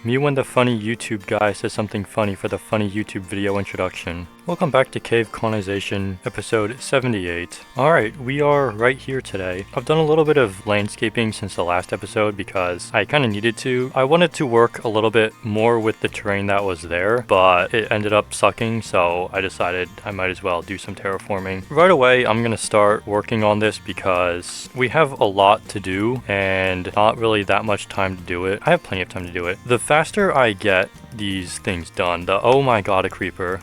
Me when the funny YouTube guy says something funny for the funny YouTube video introduction. Welcome back to Cave Colonization, episode 78. Alright, we are right here today. I've done a little bit of landscaping since the last episode because I kind of needed to. I wanted to work a little bit more with the terrain that was there, but it ended up sucking, so I decided I might as well do some terraforming. Right away, I'm going to start working on this because we have a lot to do and not really that much time to do it. I have plenty of time to do it. The faster I get these things done, oh my god, a creeper.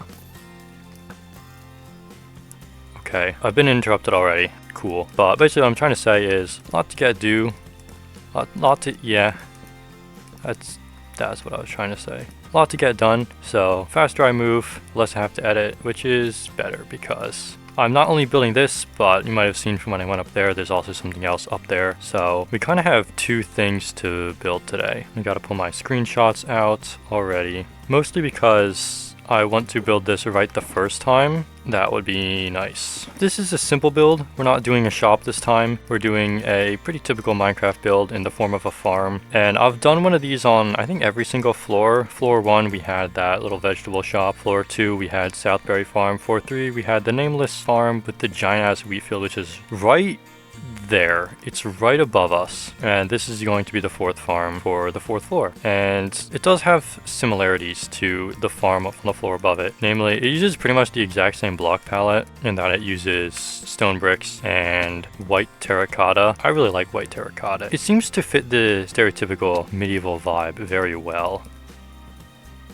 Okay, I've been interrupted already. Cool. But basically what I'm trying to say is, a lot to get due. Yeah. That's what I was trying to say. A lot to get done, so faster I move, less I have to edit, which is better because I'm not only building this, but you might have seen from when I went up there, there's also something else up there. So we kind of have two things to build today. I gotta pull my screenshots out already, mostly because I want to build this right the first time. That would be nice. This is a simple build. We're not doing a shop this time. We're doing a pretty typical Minecraft build in the form of a farm. And I've done one of these on, I think, every single floor. Floor 1, we had that little vegetable shop. Floor 2, we had Southbury Farm. Floor 3, we had the nameless farm with the giant-ass wheat field, which is right there. It's right above us, and this is going to be the fourth farm for the fourth floor, and it does have similarities to the farm on the floor above it. Namely, it uses pretty much the exact same block palette in that it uses stone bricks and white terracotta. I really like white terracotta. It seems to fit the stereotypical medieval vibe very well.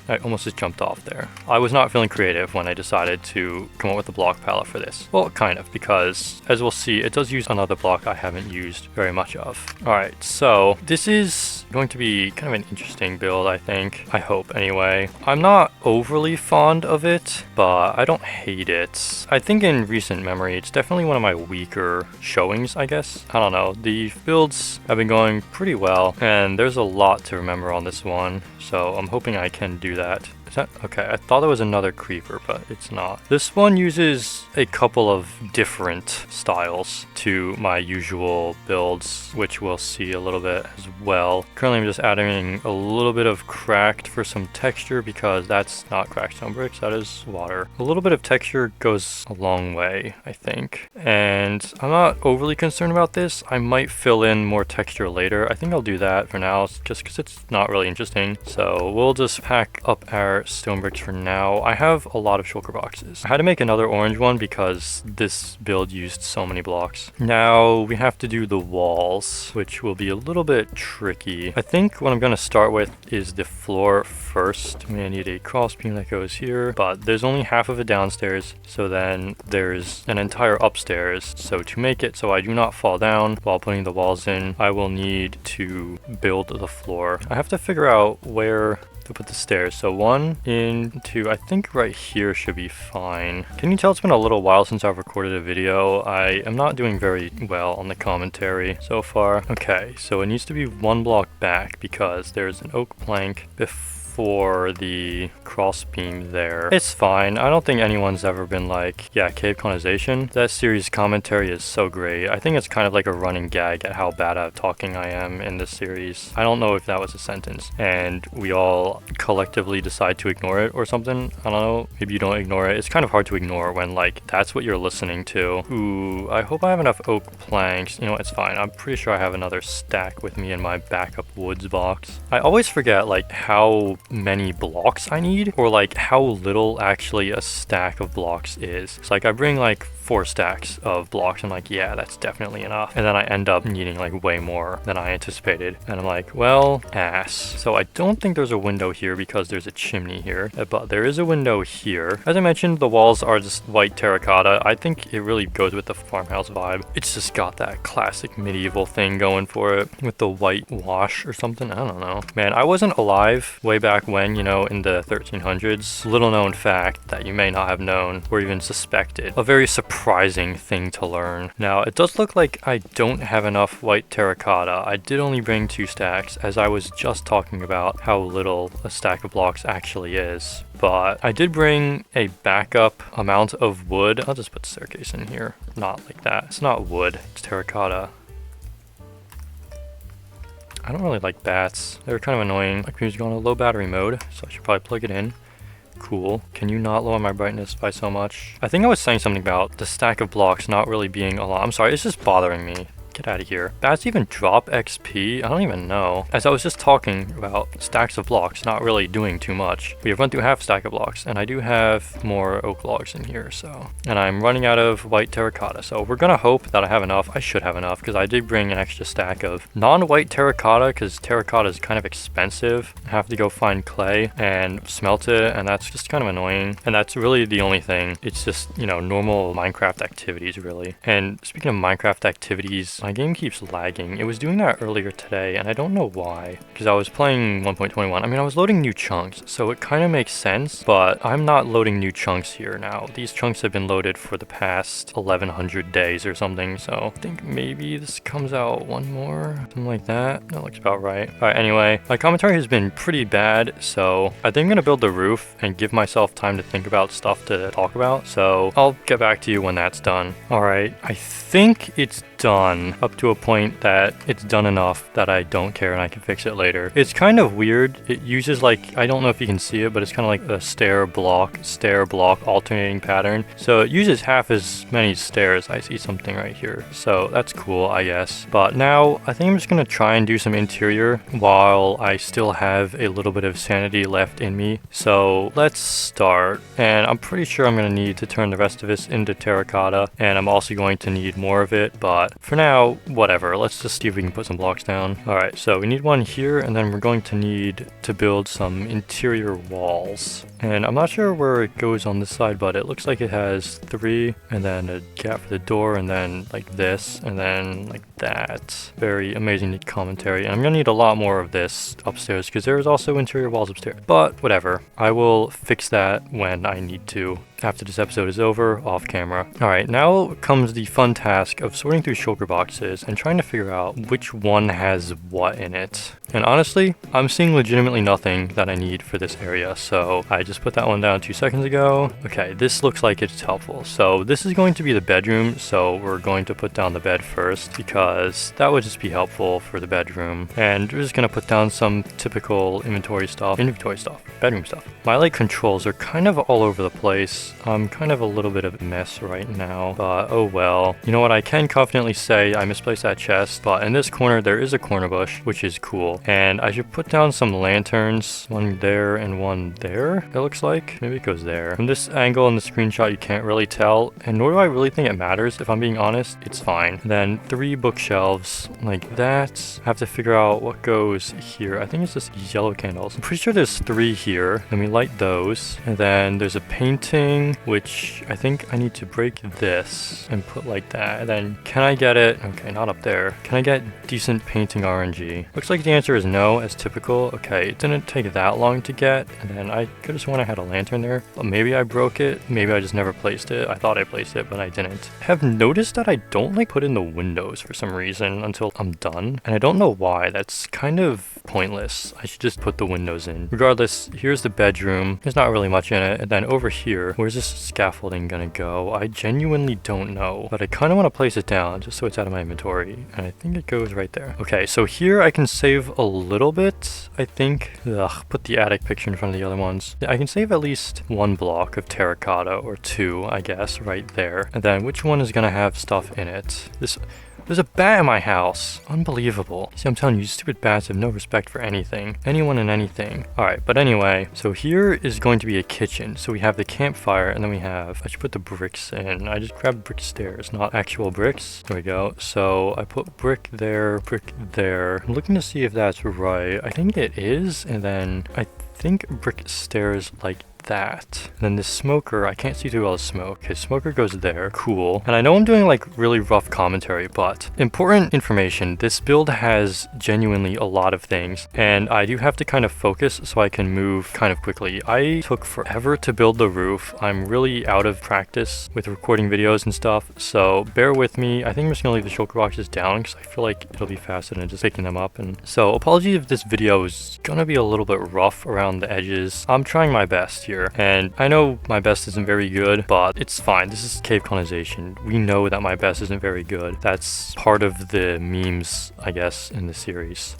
I almost just jumped off there. I was not feeling creative when I decided to come up with a block palette for this. Well, kind of, because as we'll see, it does use another block I haven't used very much of. Alright, so this is going to be kind of an interesting build, I think. I hope, anyway. I'm not overly fond of it, but I don't hate it. I think in recent memory, it's definitely one of my weaker showings, I guess. I don't know. The builds have been going pretty well, and there's a lot to remember on this one, so I'm hoping I can do that. Is that okay? I thought there was another creeper, but it's not. This one uses a couple of different styles to my usual builds, which we'll see a little bit as well. Currently, I'm just adding a little bit of cracked for some texture because that's not cracked stone bricks, that is water. A little bit of texture goes a long way, I think. And I'm not overly concerned about this. I might fill in more texture later. I think I'll do that for now, just because it's not really interesting. So we'll just pack up our stone bricks for now. I have a lot of shulker boxes. I had to make another orange one because this build used so many blocks. Now we have to do the walls, which will be a little bit tricky. I think what I'm going to start with is the floor first. I'm going to need a cross beam that goes here, but there's only half of it downstairs, so then there's an entire upstairs. So to make it so I do not fall down while putting the walls in, I will need to build the floor. I have to figure out where to put the stairs. So 1 into, I think right here should be fine. Can you tell it's been a little while since I've recorded a video? I am not doing very well on the commentary so far. Okay, so it needs to be 1 block back because there's an oak plank before the cross beam there. It's fine. I don't think anyone's ever been like, yeah, Cave Colonization. That series commentary is so great. I think it's kind of like a running gag at how bad at talking I am in this series. I don't know if that was a sentence and we all collectively decide to ignore it or something. I don't know. Maybe you don't ignore it. It's kind of hard to ignore when like that's what you're listening to. Ooh, I hope I have enough oak planks. You know, it's fine. I'm pretty sure I have another stack with me in my backup woods box. I always forget like how many blocks I need, or like how little actually a stack of blocks is. It's like I bring like 4 stacks of blocks. I'm like, yeah, that's definitely enough. And then I end up needing like way more than I anticipated. And I'm like, well, ass. So I don't think there's a window here because there's a chimney here, but there is a window here. As I mentioned, the walls are just white terracotta. I think it really goes with the farmhouse vibe. It's just got that classic medieval thing going for it with the white wash or something. I don't know. Man, I wasn't alive way back when, you know, in the 1300s. Little known fact that you may not have known or even suspected. A very surprising thing to learn. Now, it does look like I don't have enough white terracotta. I did only bring 2 stacks, as I was just talking about how little a stack of blocks actually is. But I did bring a backup amount of wood. I'll just put staircase in here. Not like that. It's not wood, it's terracotta. I don't really like bats. They're kind of annoying. My computer's going to low battery mode, so I should probably plug it in. Cool. Can you not lower my brightness by so much? I think I was saying something about the stack of blocks not really being a lot. I'm sorry, it's just bothering me. Get out of here. Bats even drop XP? I don't even know. As I was just talking about stacks of blocks not really doing too much. We have run through half a stack of blocks, and I do have more oak logs in here, so. And I'm running out of white terracotta, so we're gonna hope that I have enough. I should have enough, because I did bring an extra stack of non-white terracotta, because terracotta is kind of expensive. I have to go find clay and smelt it, and that's just kind of annoying. And that's really the only thing. It's just, you know, normal Minecraft activities, really. And speaking of Minecraft activities, my game keeps lagging. It was doing that earlier today, and I don't know why. Because I was playing 1.21. I mean, I was loading new chunks, so it kind of makes sense, but I'm not loading new chunks here now. These chunks have been loaded for the past 1100 days or something, so I think maybe this comes out one more, something like that. That looks about right. Alright, anyway, my commentary has been pretty bad, so I think I'm gonna build the roof and give myself time to think about stuff to talk about, so I'll get back to you when that's done. Alright, I think it's done up to a point that it's done enough that I don't care and I can fix it later. It's kind of weird. It uses like, I don't know if you can see it, but it's kind of like a stair block alternating pattern. So it uses half as many stairs. I see something right here. So that's cool, I guess. But now I think I'm just gonna try and do some interior while I still have a little bit of sanity left in me. So let's start. And I'm pretty sure I'm gonna need to turn the rest of this into terracotta, and I'm also going to need more of it, but for now, whatever. Let's just see if we can put some blocks down. Alright, so we need one here, and then we're going to need to build some interior walls. And I'm not sure where it goes on this side, but it looks like it has 3, and then a gap for the door, and then like this, and then like that. Very amazing commentary. And I'm gonna need a lot more of this upstairs, because there is also interior walls upstairs. But whatever. I will fix that when I need to. After this episode is over, off camera. Alright, now comes the fun task of sorting through shulker boxes and trying to figure out which one has what in it. And honestly, I'm seeing legitimately nothing that I need for this area, so I just put that one down 2 seconds ago. Okay, this looks like it's helpful. So this is going to be the bedroom, so we're going to put down the bed first because that would just be helpful for the bedroom. And we're just gonna put down some typical inventory stuff, bedroom stuff. My like controls are kind of all over the place. I'm kind of a little bit of a mess right now, but oh well. You know what, I can confidently say I misplaced that chest, but in this corner there is a corner bush, which is cool. And I should put down some lanterns, one there and one there, it looks like. Maybe it goes there. From this angle in the screenshot you can't really tell, and nor do I really think it matters, if I'm being honest. It's fine. Then 3 bookshelves like that. I have to figure out what goes here. I think it's just yellow candles. I'm pretty sure there's 3 here. Let me light those. And then there's a painting, which I think I need to break this and put like that. And then can I get it? Okay, not up there. Can I get decent painting RNG? Looks like the answer is no, as typical. Okay, it didn't take that long to get. And then I could have sworn I had a lantern there, but maybe I broke it. Maybe I just never placed it. I thought I placed it, but I didn't. I have noticed that I don't like put in the windows for some reason until I'm done. And I don't know why. That's kind of pointless. I should just put the windows in. Regardless, here's the bedroom. There's not really much in it. And then over here, where's this scaffolding gonna go? I genuinely don't know, but I kind of want to place it down just so it's out of my inventory. And I think it goes right there. Okay, so here I can save a little bit, I think. Ugh, put the attic picture in front of the other ones. I can save at least 1 block of terracotta, or 2, I guess, right there. And then which one is gonna have stuff in it? There's a bat in my house. Unbelievable. See, I'm telling you, stupid bats have no respect for anything. Anyone and anything. Alright, but anyway, so here is going to be a kitchen. So we have the campfire, and then we have, I should put the bricks in. I just grabbed brick stairs, not actual bricks. There we go. So I put brick there, brick there. I'm looking to see if that's right. I think it is, and then I think brick stairs like that. And then this smoker, I can't see through all the smoke. Okay, smoker goes there. Cool. And I know I'm doing like really rough commentary, but important information. This build has genuinely a lot of things, and I do have to kind of focus so I can move kind of quickly. I took forever to build the roof. I'm really out of practice with recording videos and stuff, so bear with me. I think I'm just gonna leave the shulker boxes down because I feel like it'll be faster than just picking them up. And so apologies if this video is gonna be a little bit rough around the edges. I'm trying my best here. And I know my best isn't very good, but it's fine. This is cave colonization. We know that my best isn't very good. That's part of the memes, I guess, in the series.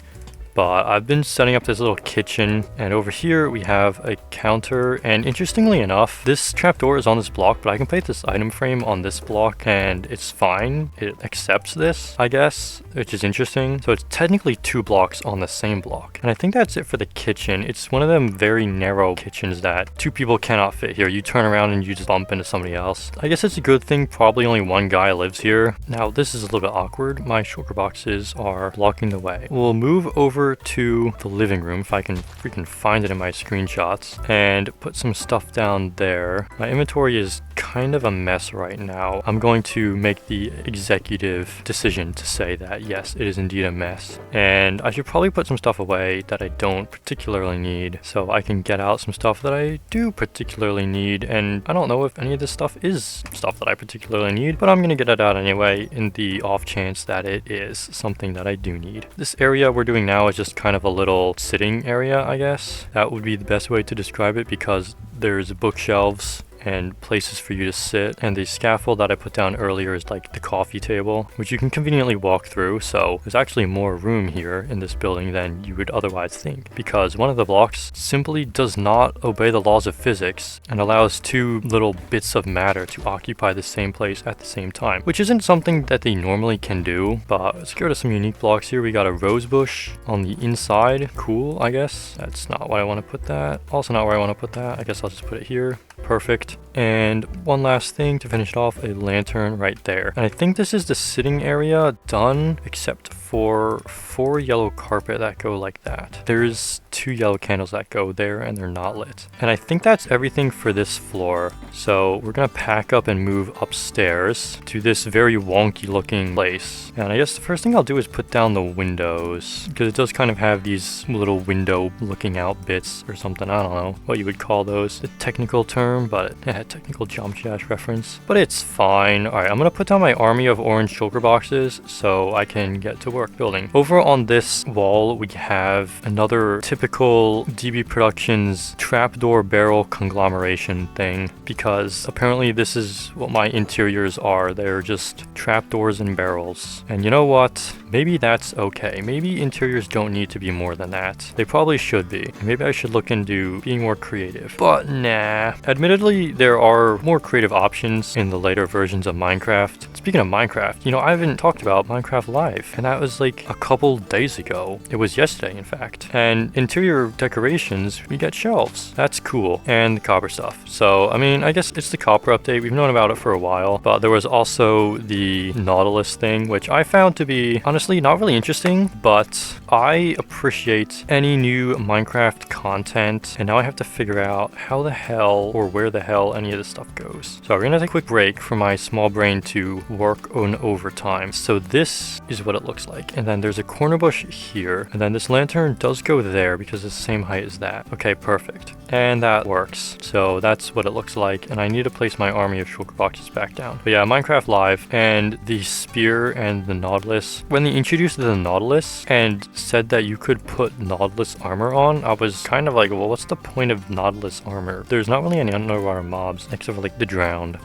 But I've been setting up this little kitchen, and over here we have a counter, and interestingly enough, this trapdoor is on this block, but I can place this item frame on this block and it's fine. It accepts this, I guess, which is interesting. So it's technically 2 blocks on the same block. And I think that's it for the kitchen. It's one of them very narrow kitchens that 2 people cannot fit here. You turn around and you just bump into somebody else. I guess it's a good thing probably only one guy lives here. Now this is a little bit awkward. My shulker boxes are blocking the way. We'll move over to the living room if I can freaking find it in my screenshots and put some stuff down there. My inventory is kind of a mess right now. I'm going to make the executive decision to say that yes, it is indeed a mess, and I should probably put some stuff away that I don't particularly need so I can get out some stuff that I do particularly need. And I don't know if any of this stuff is stuff that I particularly need, but I'm gonna get it out anyway in the off chance that it is something that I do need. This area we're doing now is just kind of a little sitting area, I guess. That would be the best way to describe it, because there's bookshelves and places for you to sit, and the scaffold that I put down earlier is like the coffee table, which you can conveniently walk through. So there's actually more room here in this building than you would otherwise think, because one of the blocks simply does not obey the laws of physics and allows 2 little bits of matter to occupy the same place at the same time, which isn't something that they normally can do. But let's go to some unique blocks here. We got a rose bush on the inside. Cool, I guess. That's not where I want to put that. Also not where I want to put that. I guess I'll just put it here. Perfect. And one last thing to finish it off, a lantern right there. And I think this is the sitting area done, except for 4 yellow carpet that go like that. There's 2 yellow candles that go there and they're not lit. And I think that's everything for this floor. So we're gonna pack up and move upstairs to this very wonky looking place. And I guess the first thing I'll do is put down the windows, because it does kind of have these little window looking out bits or something. I don't know what you would call those. The technical term, but yeah, technical Geometry Dash reference. But it's fine. Alright, I'm gonna put down my army of orange shulker boxes so I can get to work building. Over on this wall, we have another typical DB Productions trapdoor barrel conglomeration thing, because apparently this is what my interiors are. They're just trapdoors and barrels. And you know what? Maybe that's okay. Maybe interiors don't need to be more than that. They probably should be. Maybe I should look into being more creative. But nah. Admittedly, there are more creative options in the later versions of Minecraft. Speaking of Minecraft, you know, I haven't talked about Minecraft Live, and that was like a couple days ago. It was yesterday, in fact. And interior decorations, we get shelves. That's cool. And the copper stuff. So, I mean, I guess it's the copper update. We've known about it for a while, but there was also the Nautilus thing, which I found to be honestly not really interesting, but I appreciate any new Minecraft content, and now I have to figure out how the hell or where the hell any of this stuff goes. So we're gonna take a quick break for my small brain to work on overtime. So this is what it looks like, and then there's a corner bush here, and then this lantern does go there because it's the same height as that. Okay, perfect. And that works. So that's what it looks like, and I need to place my army of shulker boxes back down. But yeah, Minecraft Live and the spear and the Nautilus. When they introduced the Nautilus and said that you could put Nautilus armor on, I was kind of like, well, what's the point of Nautilus armor? There's not really any underwater mobs except for like the drowned.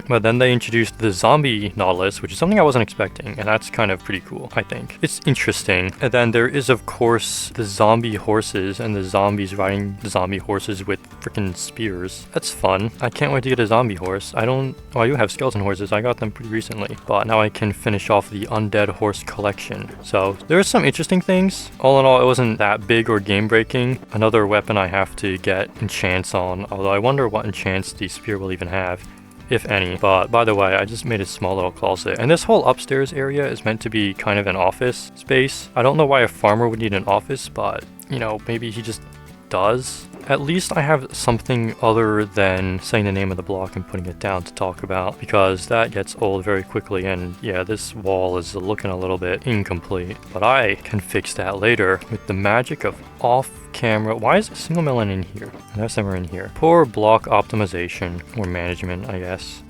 But then they introduced the zombie Nautilus, which is something I wasn't expecting, and that's kind of pretty cool, I think. It's interesting. And then there is, of course, the zombie horses, and the zombies riding the zombie horses with freaking spears. That's fun. I can't wait to get a zombie horse. I do have skeleton horses. I got them pretty recently. But now I can finish off the undead horse collection. So there are some interesting things. All in all, it wasn't that big or game-breaking. Another weapon I have to get enchants on, although I wonder what enchants the spear will even have, if any. But by the way, I just made a small little closet, and this whole upstairs area is meant to be kind of an office space. I don't know why a farmer would need an office, but you know, maybe he just does. At least I have something other than saying the name of the block and putting it down to talk about, because that gets old very quickly. And yeah, this wall is looking a little bit incomplete, but I can fix that later with the magic of off camera. Why is a single melon in here? That's never in here. Poor block optimization or management, I guess.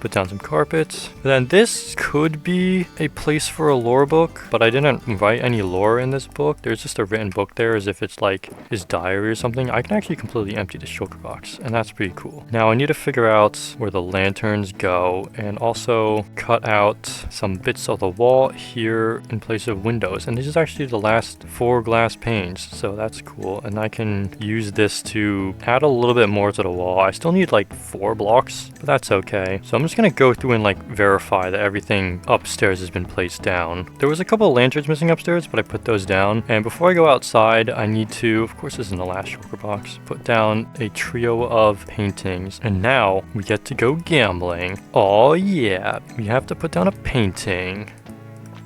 Put down some carpets. Then this could be a place for a lore book, but I didn't write any lore in this book. There's just a written book there as if it's like his diary or something. I can actually completely empty the shulker box, and that's pretty cool. Now I need to figure out where the lanterns go and also cut out some bits of the wall here in place of windows. And this is actually the last 4 glass panes, so that's cool. And I can use this to add a little bit more to the wall. I still need like 4 blocks, but that's okay. So I'm just gonna go through and like verify that everything upstairs has been placed down. There was a couple of lanterns missing upstairs, but I put those down. And before I go outside, I need to, of course this isn't the last shulker box, put down a trio of paintings. And now we get to go gambling. Oh yeah, we have to put down a painting.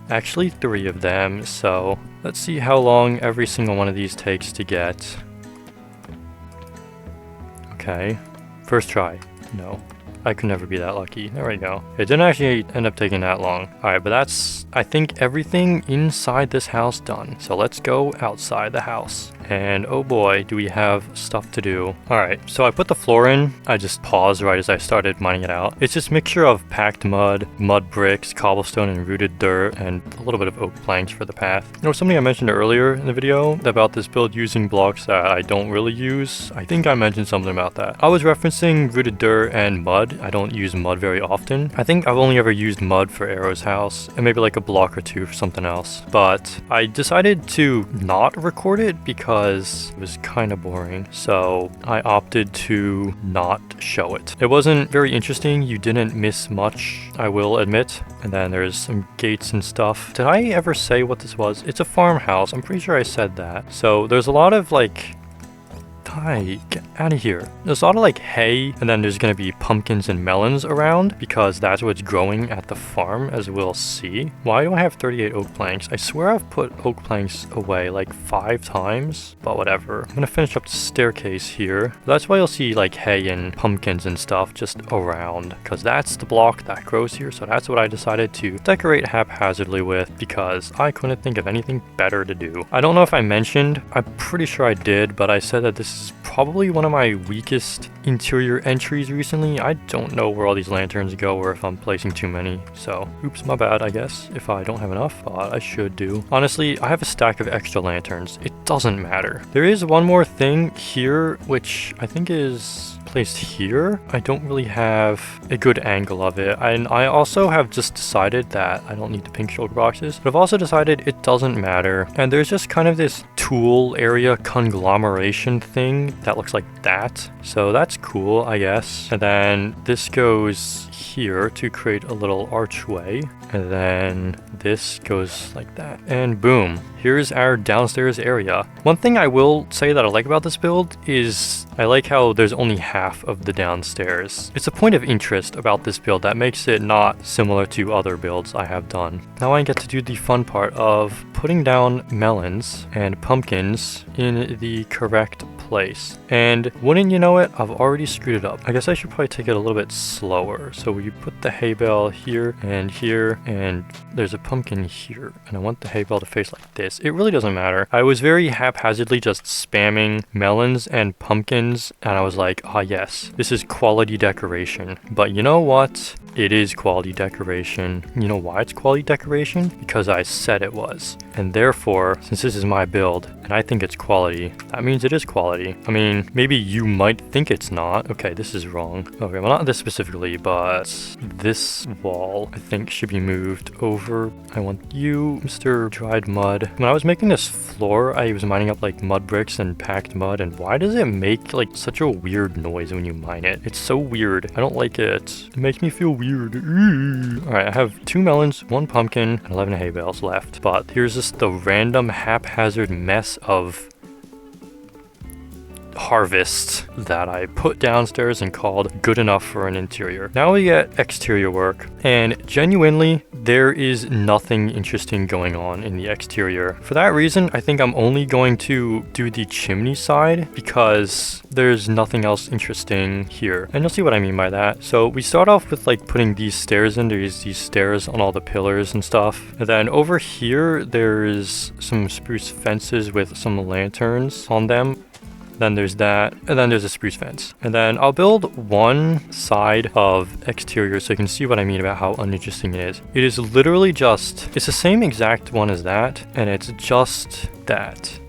Actually 3 of them, so let's see how long every single one of these takes to get. Okay, first try. No, I could never be that lucky. There we go. It didn't actually end up taking that long. Alright, but that's, I think, everything inside this house done. So let's go outside the house. And oh boy, do we have stuff to do. Alright, so I put the floor in. I just paused right as I started mining it out. It's this mixture of packed mud, mud bricks, cobblestone, and rooted dirt, and a little bit of oak planks for the path. There was something I mentioned earlier in the video about this build using blocks that I don't really use. I think I mentioned something about that. I was referencing rooted dirt and mud. I don't use mud very often. I think I've only ever used mud for Arrow's house, and maybe like a block or 2 for something else. But I decided to not record it because it was kind of boring, so I opted to not show it. It wasn't very interesting. You didn't miss much, I will admit. And then there's some gates and stuff. Did I ever say what this was? It's a farmhouse. I'm pretty sure I said that. So there's a lot of like... Hi, get out of here. There's a lot of like hay, and then there's gonna be pumpkins and melons around because that's what's growing at the farm, as we'll see. Why do I have 38 oak planks? I swear I've put oak planks away like 5 times, but whatever. I'm gonna finish up the staircase here. That's why you'll see like hay and pumpkins and stuff just around, because that's the block that grows here. So that's what I decided to decorate haphazardly with because I couldn't think of anything better to do. I don't know if I mentioned, I'm pretty sure I did, but I said that this is probably one of my weakest interior entries recently. I don't know where all these lanterns go or if I'm placing too many. So, oops, my bad, I guess, if I don't have enough, but I should do. Honestly, I have a stack of extra lanterns. It doesn't matter. There is one more thing here, which I think is placed here. I don't really have a good angle of it. And I also have just decided that I don't need the pink shoulder boxes, but I've also decided it doesn't matter. And there's just kind of this tool area conglomeration thing that looks like that. So that's cool, I guess. And then this goes here to create a little archway. And then this goes like that. And boom, here's our downstairs area. One thing I will say that I like about this build is I like how there's only half of the downstairs. It's a point of interest about this build that makes it not similar to other builds I have done. Now I get to do the fun part of putting down melons and pumpkins in the correct place. And wouldn't you know it, I've already screwed it up. I guess I should probably take it a little bit slower. So we put the hay bale here, and there's a pumpkin here. And I want the hay bale to face like this. It really doesn't matter. I was very haphazardly just spamming melons and pumpkins, and I was like, ah yes, this is quality decoration. But you know what? It is quality decoration. You know why it's quality decoration? Because I said it was. And therefore, since this is my build, and I think it's quality, that means it is quality. I mean, maybe you might think it's not. Okay, this is wrong. Okay, well not this specifically, but this wall, I think, should be moved over. I want you, Mr. Dried Mud. When I was making this floor, I was mining up like mud bricks and packed mud, and why does it make like such a weird noise when you mine it? It's so weird. I don't like it. It makes me feel weird. Alright, I have 2 melons, 1 pumpkin, and 11 hay bales left. But here's just the random haphazard mess of harvest that I put downstairs and called good enough for an interior. Now we get exterior work, and genuinely there is nothing interesting going on in the exterior. For that reason, I think I'm only going to do the chimney side because there's nothing else interesting here. And you'll see what I mean by that. So we start off with like putting these stairs in. There's these stairs on all the pillars and stuff. And then over here there's some spruce fences with some lanterns on them. then there's that, and then there's a spruce fence. And then I'll build one side of exterior so you can see what I mean about how uninteresting it is. It is literally just, it's the same exact one as that, and it's just that.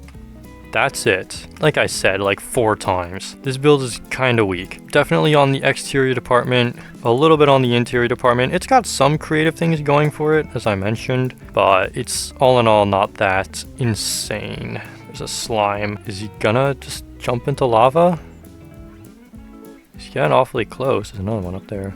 That's it. Like I said, like 4 times. This build is kind of weak. Definitely on the exterior department, a little bit on the interior department. It's got some creative things going for it, as I mentioned, but it's all in all not that insane. There's a slime. Is he gonna just jump into lava? He's getting awfully close. There's another one up there.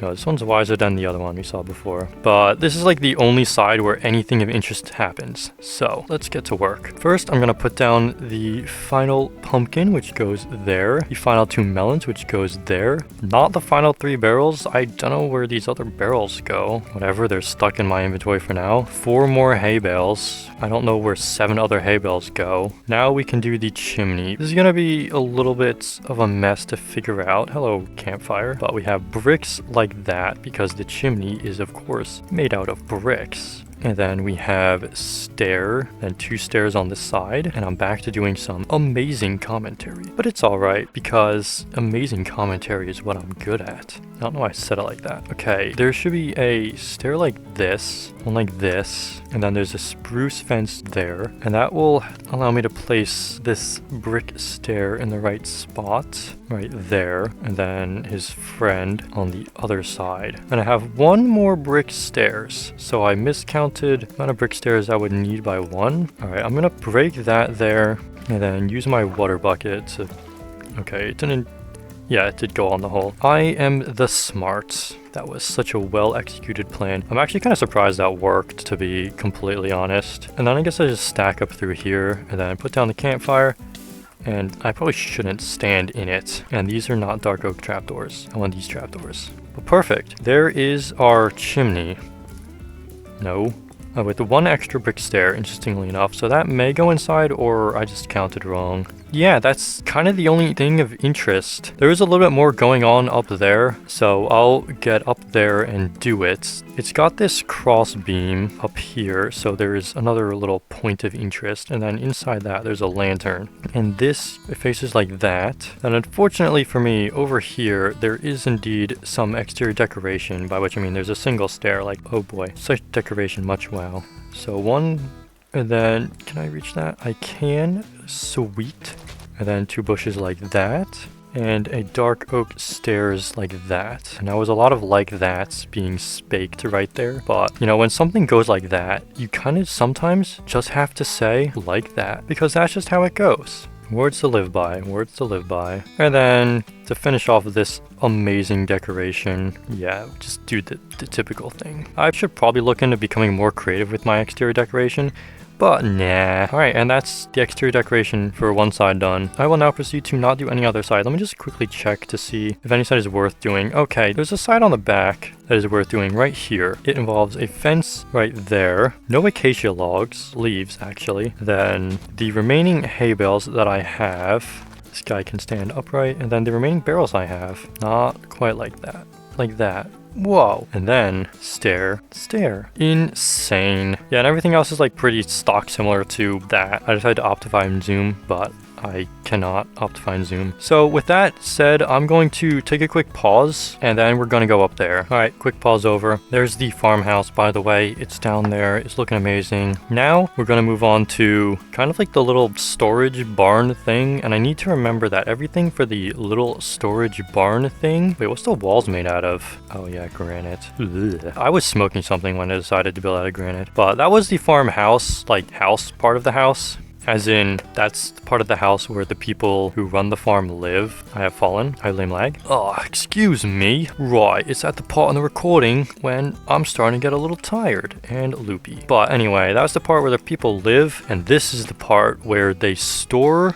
No, this one's wiser than the other one we saw before. But this is like the only side where anything of interest happens. So let's get to work. First, I'm gonna put down the final pumpkin, which goes there. The final 2 melons, which goes there. Not the final 3 barrels. I don't know where these other barrels go. Whatever, they're stuck in my inventory for now. 4 more hay bales. I don't know where 7 other hay bales go. Now we can do the chimney. This is gonna be a little bit of a mess to figure out. Hello, campfire. But we have bricks like that because the chimney is of course made out of bricks. And then we have stair, then 2 stairs on the side, and I'm back to doing some amazing commentary. But it's alright, because amazing commentary is what I'm good at. I don't know why I said it like that. Okay, there should be a stair like this, one like this, and then there's a spruce fence there, and that will allow me to place this brick stair in the right spot, right there, and then his friend on the other side. And I have 1 more brick stairs, so I miscounted the amount of brick stairs I would need by 1. Alright, I'm gonna break that there, and then use my water bucket to... Okay, it didn't... Yeah, it did go on the hole. I am the smart. That was such a well-executed plan. I'm actually kind of surprised that worked, to be completely honest. And then I guess I just stack up through here, and then put down the campfire. And I probably shouldn't stand in it. And these are not dark oak trapdoors. I want these trapdoors. But perfect. There is our chimney. No. With the 1 extra brick stair, interestingly enough. So that may go inside, or I just counted wrong. Yeah, that's kind of the only thing of interest. There is a little bit more going on up there, so I'll get up there and do it. It's got this cross beam up here, so there is another little point of interest, and then inside that there's a lantern. And this faces like that. And unfortunately for me, over here, there is indeed some exterior decoration, by which I mean there's a single stair, like, oh boy, such decoration, much wow. So 1, and then, can I reach that? I can, sweet. And then 2 bushes like that, and a dark oak stairs like that. And there was a lot of like that's being spaked right there. But, you know, when something goes like that, you kind of sometimes just have to say like that, because that's just how it goes. Words to live by, words to live by. And then to finish off this amazing decoration, yeah, just do the typical thing. I should probably look into becoming more creative with my exterior decoration, but nah. Alright, and that's the exterior decoration for 1 side done. I will now proceed to not do any other side. Let me just quickly check to see if any side is worth doing. Okay, there's a side on the back that is worth doing right here. It involves a fence right there. No acacia logs, leaves actually. Then the remaining hay bales that I have, this guy can stand upright. And then the remaining barrels I have, not quite like that. Like that. Whoa. And then stair. Insane. Yeah, and everything else is like pretty stock similar to that. I decided to optify and zoom, but I cannot optify and zoom. So with that said, I'm going to take a quick pause, and then we're gonna go up there. All right, quick pause over. There's the farmhouse, by the way. It's down there. It's looking amazing. Now we're gonna move on to kind of like the little storage barn thing, and I need to remember that everything for the little storage barn thing. Wait, what's the walls made out of? Oh yeah, granite. Ugh. I was smoking something when I decided to build out of granite, but that was the farmhouse, like house part of the house. As in, that's part of the house where the people who run the farm live. I have fallen. I lame lag. Oh, excuse me. Right, it's at the part in the recording when I'm starting to get a little tired and loopy. But anyway, that's the part where the people live, and this is the part where they store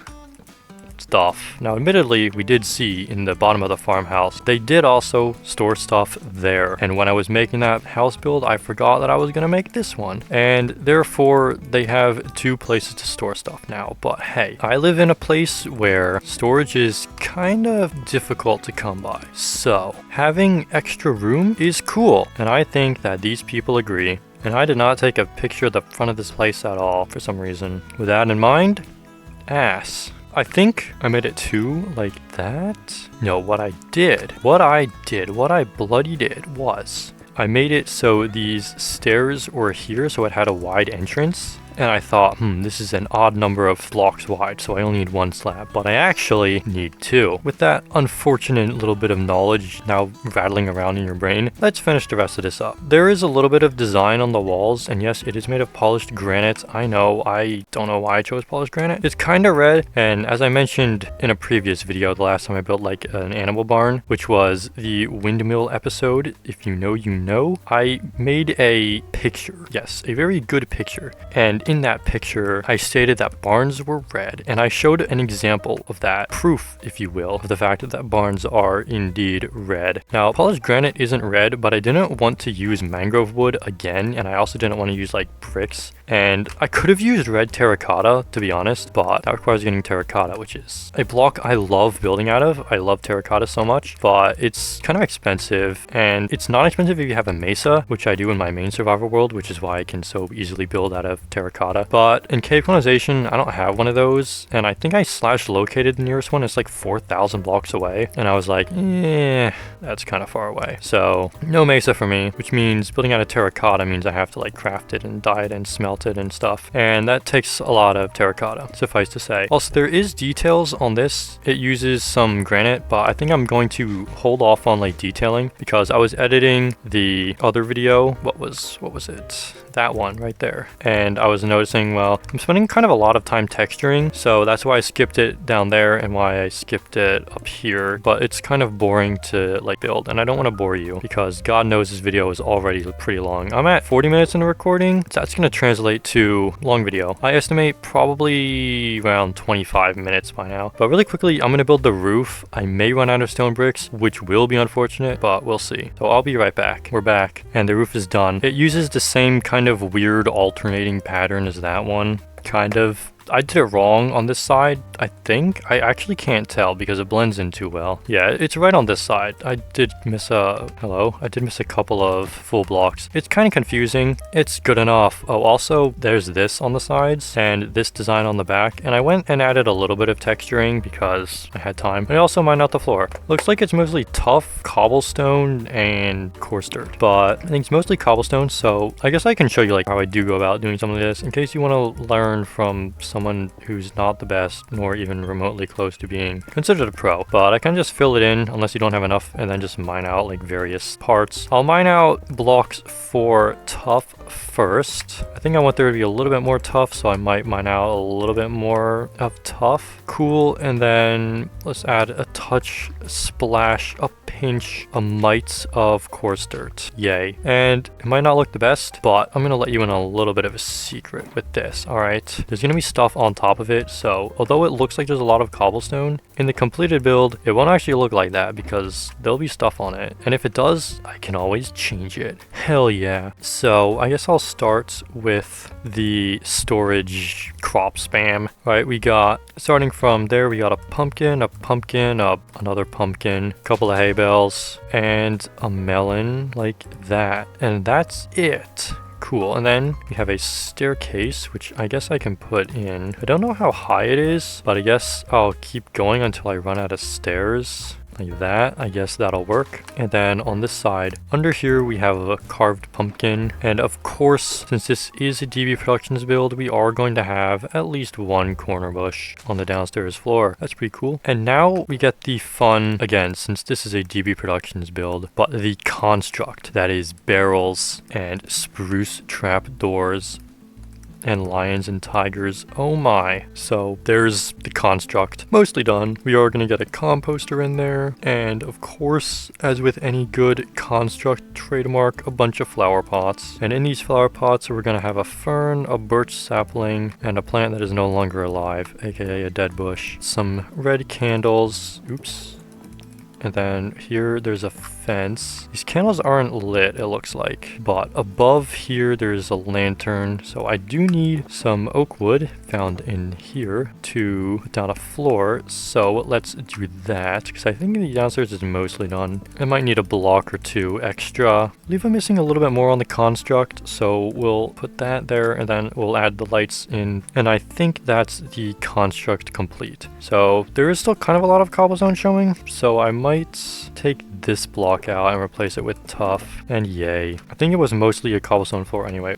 stuff. Now, admittedly, we did see in the bottom of the farmhouse, they did also store stuff there. And when I was making that house build, I forgot that I was gonna make this one. And therefore, they have 2 places to store stuff now. But hey, I live in a place where storage is kind of difficult to come by. So, having extra room is cool. And I think that these people agree. And I did not take a picture of the front of this place at all for some reason. With that in mind, ass. I think I made it 2 like that. No, what I bloody did was I made it so these stairs were here, so it had a wide entrance. And I thought, this is an odd number of blocks wide, so I only need 1 slab, but I actually need 2. With that unfortunate little bit of knowledge now rattling around in your brain, let's finish the rest of this up. There is a little bit of design on the walls, and yes, it is made of polished granite. I know, I don't know why I chose polished granite. It's kind of red, and as I mentioned in a previous video, the last time I built like an animal barn, which was the windmill episode, if you know, you know, I made a picture. Yes, a very good picture. And in that picture, I stated that barns were red, and I showed an example of that, proof, if you will, of the fact that barns are indeed red. Now, polished granite isn't red, but I didn't want to use mangrove wood again, and I also didn't want to use like bricks. And I could have used red terracotta, to be honest, but that requires getting terracotta, which is a block I love building out of. I love terracotta so much, but it's kind of expensive, and it's not expensive if you have a mesa, which I do in my main survival world, which is why I can so easily build out of terracotta. But in cave colonization, I don't have one of those, and I think I slash located the nearest one. It's like 4,000 blocks away, and I was like, that's kind of far away. So no mesa for me, which means building out of terracotta means I have to like craft it and dye it and smelt it and stuff, and that takes a lot of terracotta, suffice to say. Also, there is details on this. It uses some granite, but I think I'm going to hold off on like detailing because I was editing the other video. What was it? That one right there, and I was noticing, well, I'm spending kind of a lot of time texturing, so that's why I skipped it down there and why I skipped it up here. But it's kind of boring to like build, and I don't want to bore you because God knows this video is already pretty long. I'm at 40 minutes in the recording, so that's going to translate to long video. I estimate probably around 25 minutes by now. But really quickly, I'm going to build the roof. I may run out of stone bricks, which will be unfortunate, but we'll see. So I'll be right back. We're back, and the roof is done. It uses the same kind of weird alternating pattern as that one, kind of. I did it wrong on this side, I think. I actually can't tell because it blends in too well. Yeah, it's right on this side. I did miss a couple of full blocks. It's kind of confusing. It's good enough. Oh, also, there's this on the sides and this design on the back. And I went and added a little bit of texturing because I had time. And I also mined out the floor. Looks like it's mostly tough cobblestone and coarse dirt, but I think it's mostly cobblestone. So I guess I can show you like how I do go about doing some of this in case you want to learn from someone who's not the best nor even remotely close to being considered a pro. But I can just fill it in unless you don't have enough and then just mine out like various parts. I'll mine out blocks for tough first. I think I want there to be a little bit more tough, so I might mine out a little bit more of tough. Cool, and then let's add a touch, a splash, a pinch, a mite of coarse dirt. Yay. And it might not look the best, but I'm gonna let you in a little bit of a secret with this. All right, there's gonna be stuff on top of it, so although it looks like there's a lot of cobblestone, in the completed build it won't actually look like that because there'll be stuff on it, and if it does, I can always change it. Hell yeah. So I guess I'll start with the storage crop spam. Right, we got, starting from there, we got a pumpkin, another pumpkin, a couple of hay bales, and a melon like that, and that's it. Cool. And then we have a staircase, which I guess I can put in. I don't know how high it is, but I guess I'll keep going until I run out of stairs. Like that, I guess that'll work. And then on this side, under here, we have a carved pumpkin. And of course, since this is a DB Productions build, we are going to have at least one corner bush on the downstairs floor. That's pretty cool. And now we get the fun, again, since this is a DB Productions build, but the construct that is barrels and spruce trap doors and lions and tigers. Oh my. So there's the construct mostly done. We are going to get a composter in there, and of course, as with any good construct trademark, a bunch of flower pots. And in these flower pots we're going to have a fern, a birch sapling, and a plant that is no longer alive, aka a dead bush. Some red candles. Oops. And then here there's a fence. These candles aren't lit, it looks like, but above here there's a lantern, so I do need some oak wood found in here to put down a floor. So let's do that, because I think the downstairs is mostly done. I might need a block or two extra. I believe I'm missing a little bit more on the construct, so we'll put that there and then we'll add the lights in, and I think that's the construct complete. So there is still kind of a lot of cobblestone showing, so I might take this block out and replace it with tough, and yay. I think it was mostly a cobblestone floor anyway.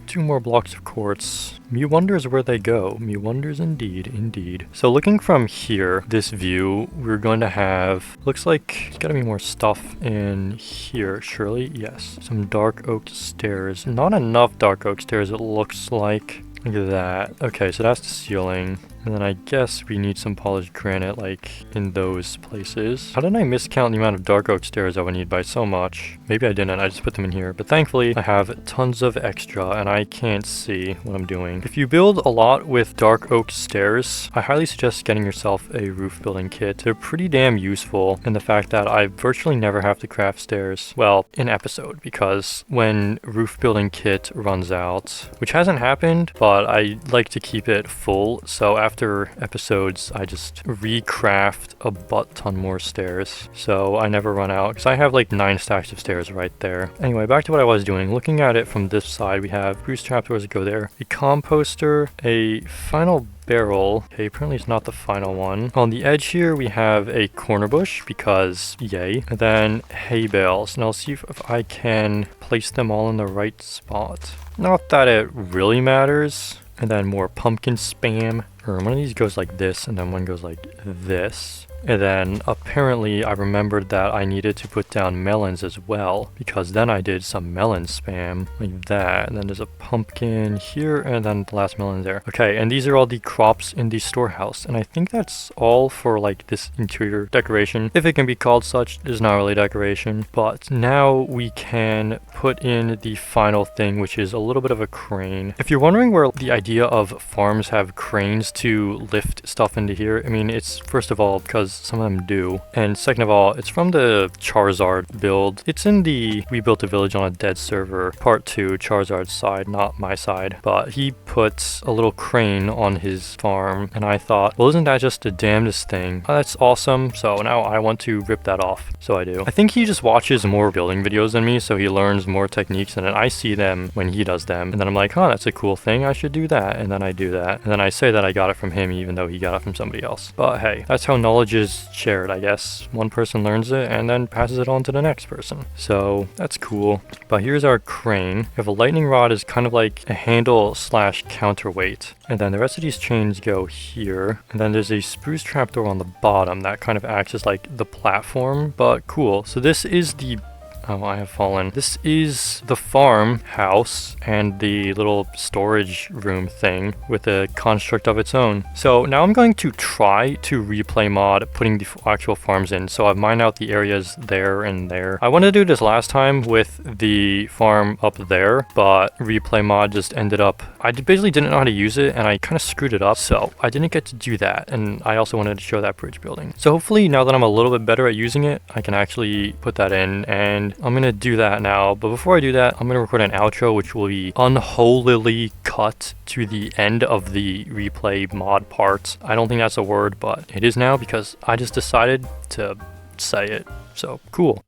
2 more blocks of quartz. Me wonders where they go. Me wonders indeed, indeed. So looking from here, this view, we're going to have, looks like there's gotta be more stuff in here, surely? Yes. Some dark oak stairs. Not enough dark oak stairs, it looks like. Look at that. Okay, so that's the ceiling. And then I guess we need some polished granite, like, in those places. How did I miscount the amount of dark oak stairs I would need by so much? Maybe I didn't, I just put them in here. But thankfully, I have tons of extra, and I can't see what I'm doing. If you build a lot with dark oak stairs, I highly suggest getting yourself a roof building kit. They're pretty damn useful in the fact that I virtually never have to craft stairs. Well, in episode, because when roof building kit runs out, which hasn't happened, but I like to keep it full, so after episodes, I just recraft a butt ton more stairs, so I never run out, because I have like 9 stacks of stairs right there. Anyway, back to what I was doing. Looking at it from this side, we have spruce trapdoors that go there, a composter, a final barrel. Okay, apparently it's not the final one. On the edge here, we have a corner bush, because yay. And then hay bales, and I'll see if I can place them all in the right spot. Not that it really matters. And then more pumpkin spam. Or one of these goes like this, and then one goes like this. And then apparently I remembered that I needed to put down melons as well, because then I did some melon spam like that. And then there's a pumpkin here, and then the last melon there. Okay, and these are all the crops in the storehouse, and I think that's all for like this interior decoration, if it can be called such. It's not really decoration, but now we can put in the final thing, which is a little bit of a crane. If you're wondering where the idea of farms have cranes to lift stuff into here, I mean, it's first of all because some of them do, and second of all, it's from the Charizard build. It's in the We Built a Village on a Dead server part 2, Charizard's side, not my side, but he puts a little crane on his farm, and I thought, well, isn't that just the damnedest thing? Oh, that's awesome, so now I want to rip that off. So I do. I think he just watches more building videos than me, so he learns more techniques, and then I see them when he does them, and then I'm like, oh, that's a cool thing, I should do that, and then I do that, and then I say that I got it from him even though he got it from somebody else. But hey, that's how knowledge is shared, I guess. One person learns it and then passes it on to the next person. So that's cool. But here's our crane. We have a lightning rod is kind of like a handle slash counterweight. And then the rest of these chains go here. And then there's a spruce trapdoor on the bottom that kind of acts as like the platform. But cool. So this is the oh, I have fallen. This is the farmhouse and the little storage room thing with a construct of its own. So now I'm going to try to replay mod putting the actual farms in. So I've mined out the areas there and there. I wanted to do this last time with the farm up there, but replay mod just ended up, I basically didn't know how to use it and I kind of screwed it up. So I didn't get to do that. And I also wanted to show that bridge building. So hopefully now that I'm a little bit better at using it, I can actually put that in, and I'm gonna do that now. But before I do that, I'm gonna record an outro which will be unholily cut to the end of the replay mod part. I don't think that's a word, but it is now because I just decided to say it. So cool.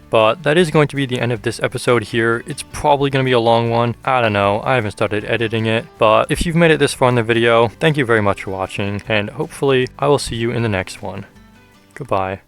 But that is going to be the end of this episode here. It's probably going to be a long one. I don't know. I haven't started editing it. But if you've made it this far in the video, thank you very much for watching. And hopefully I will see you in the next one. Goodbye.